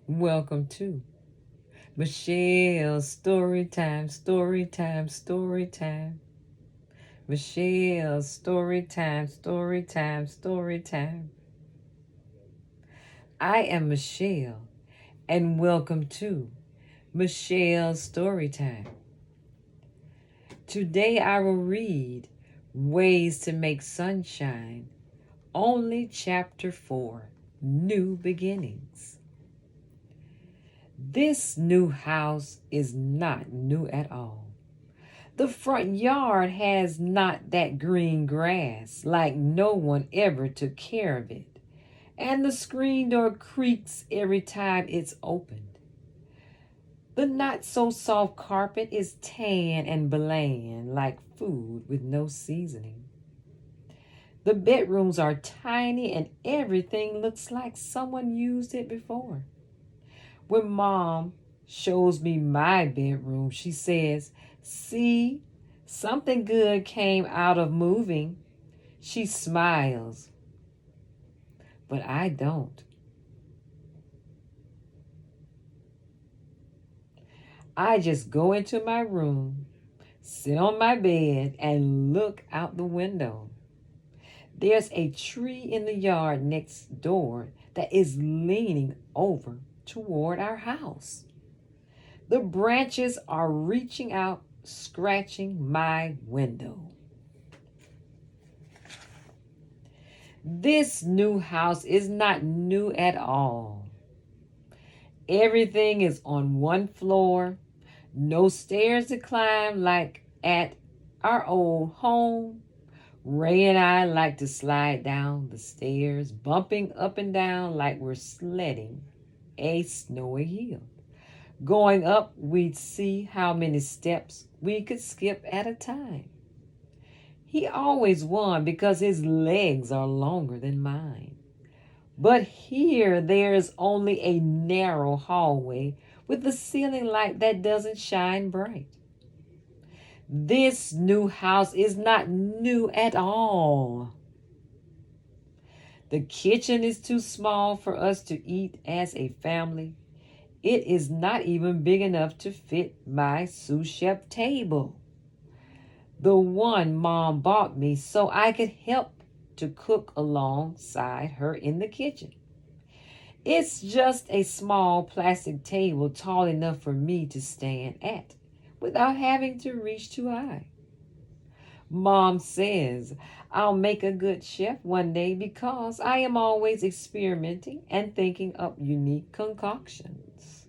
Welcome to Michelle's Story Time, Story Time, Story Time. Michelle's Story Time, Story Time, Story Time. I am Michelle, and welcome to Michelle's Story Time. Today I will read Ways to Make Sunshine, only Chapter 4, New Beginnings. This new house is not new at all. The front yard has not that green grass, like no one ever took care of it, and the screen door creaks every time it's opened. The not so soft carpet is tan and bland, like food with no seasoning. The bedrooms are tiny and everything looks like someone used it before. When Mom shows me my bedroom, she says, "See, something good came out of moving." She smiles, but I don't. I just go into my room, sit on my bed, and look out the window. There's a tree in the yard next door that is leaning over toward our house. The branches are reaching out, scratching my window. This new house is not new at all. Everything is on one floor, no stairs to climb like at our old home. Ray and I like to slide down the stairs, bumping up and down like we're sledding a snowy hill. Going up, we'd see how many steps we could skip at a time. He always won because his legs are longer than mine. But here there's only a narrow hallway with a ceiling light that doesn't shine bright. This new house is not new at all. The kitchen is too small for us to eat as a family. It is not even big enough to fit my sous chef table, the one Mom bought me so I could help to cook alongside her in the kitchen. It's just a small plastic table tall enough for me to stand at without having to reach too high. Mom says I'll make a good chef one day because I am always experimenting and thinking up unique concoctions.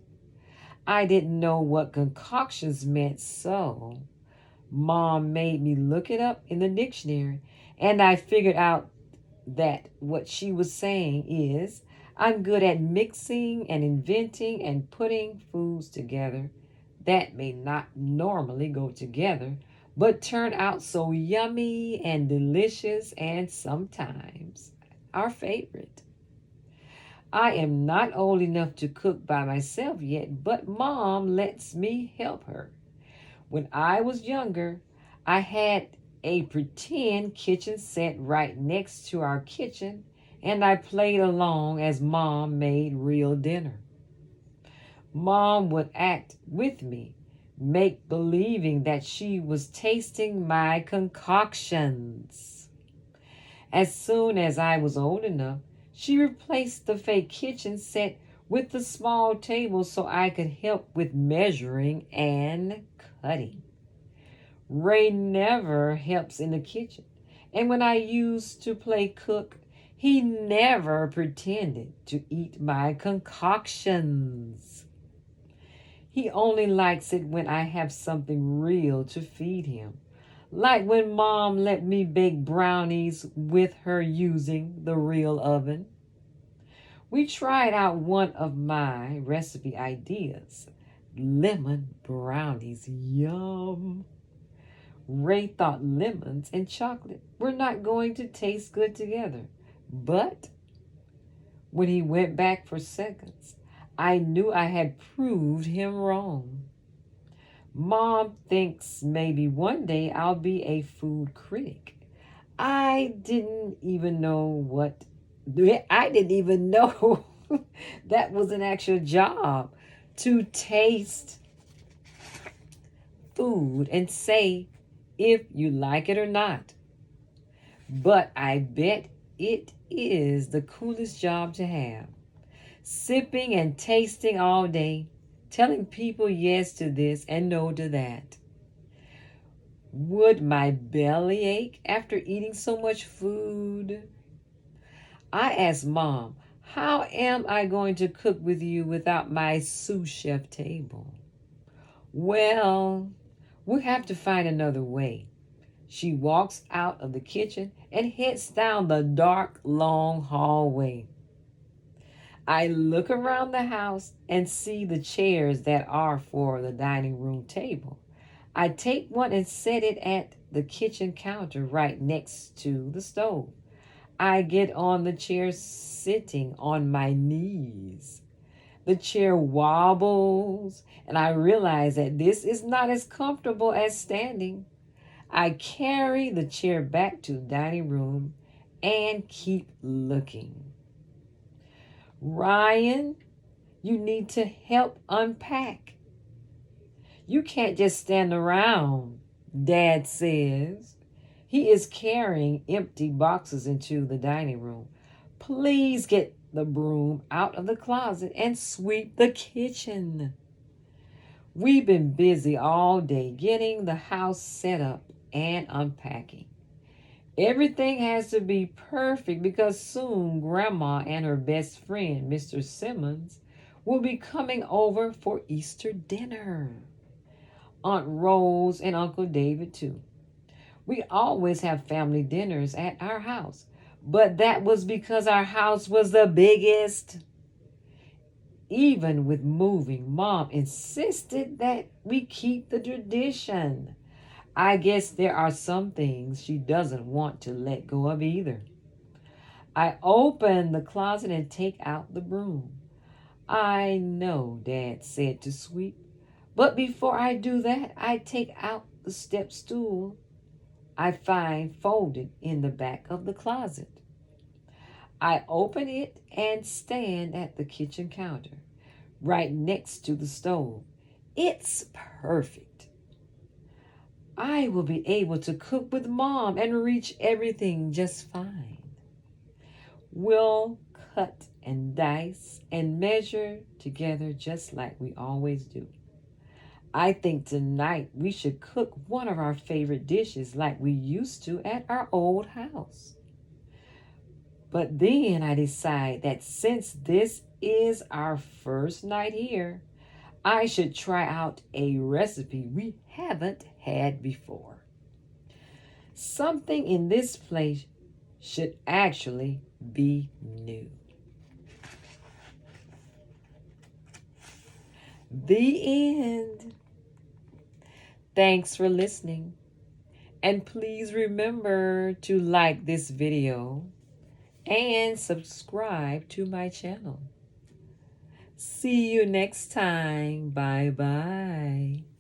I didn't know what concoctions meant, so Mom made me look it up in the dictionary, and I figured out that what she was saying is I'm good at mixing and inventing and putting foods together that may not normally go together, but turn out so yummy and delicious and sometimes our favorite. I am not old enough to cook by myself yet, but Mom lets me help her. When I was younger, I had a pretend kitchen set right next to our kitchen, and I played along as Mom made real dinner. Mom would act with me, make believing that she was tasting my concoctions. As soon as I was old enough, she replaced the fake kitchen set with the small table so I could help with measuring and cutting. Ray never helps in the kitchen, and when I used to play cook, he never pretended to eat my concoctions. He only likes it when I have something real to feed him, like when Mom let me bake brownies with her using the real oven. We tried out one of my recipe ideas, lemon brownies. Yum! Ray thought lemons and chocolate were not going to taste good together. But when he went back for seconds, I knew I had proved him wrong. Mom thinks maybe one day I'll be a food critic. I didn't even know what I didn't even know That was an actual job, to taste food and say if you like it or not. But I bet it is the coolest job to have. Sipping and tasting all day, telling people yes to this and no to that. Would my belly ache after eating so much food? I asked Mom, how am I going to cook with you without my sous chef table? Well, we'll have to find another way. She walks out of the kitchen and heads down the dark, long hallway. I look around the house and see the chairs that are for the dining room table. I take one and set it at the kitchen counter right next to the stove. I get on the chair sitting on my knees. The chair wobbles, and I realize that this is not as comfortable as standing. I carry the chair back to the dining room and keep looking. Ryan, you need to help unpack. You can't just stand around, Dad says. He is carrying empty boxes into the dining room. Please get the broom out of the closet and sweep the kitchen. We've been busy all day getting the house set up and unpacking. Everything has to be perfect because soon Grandma and her best friend, Mr. Simmons, will be coming over for Easter dinner. Aunt Rose and Uncle David, too. We always have family dinners at our house, but that was because our house was the biggest. Even with moving, Mom insisted that we keep the tradition. I guess there are some things she doesn't want to let go of either. I open the closet and take out the broom. I know Dad said to sweep, but before I do that, I take out the step stool I find folded in the back of the closet. I open it and stand at the kitchen counter, right next to the stove. It's perfect. I will be able to cook with Mom and reach everything just fine. We'll cut and dice and measure together just like we always do. I think tonight we should cook one of our favorite dishes like we used to at our old house. But then I decide that since this is our first night here, I should try out a recipe we haven't had before. Something in this place should actually be new. The end. Thanks for listening. And please remember to like this video and subscribe to my channel. See you next time. Bye-bye.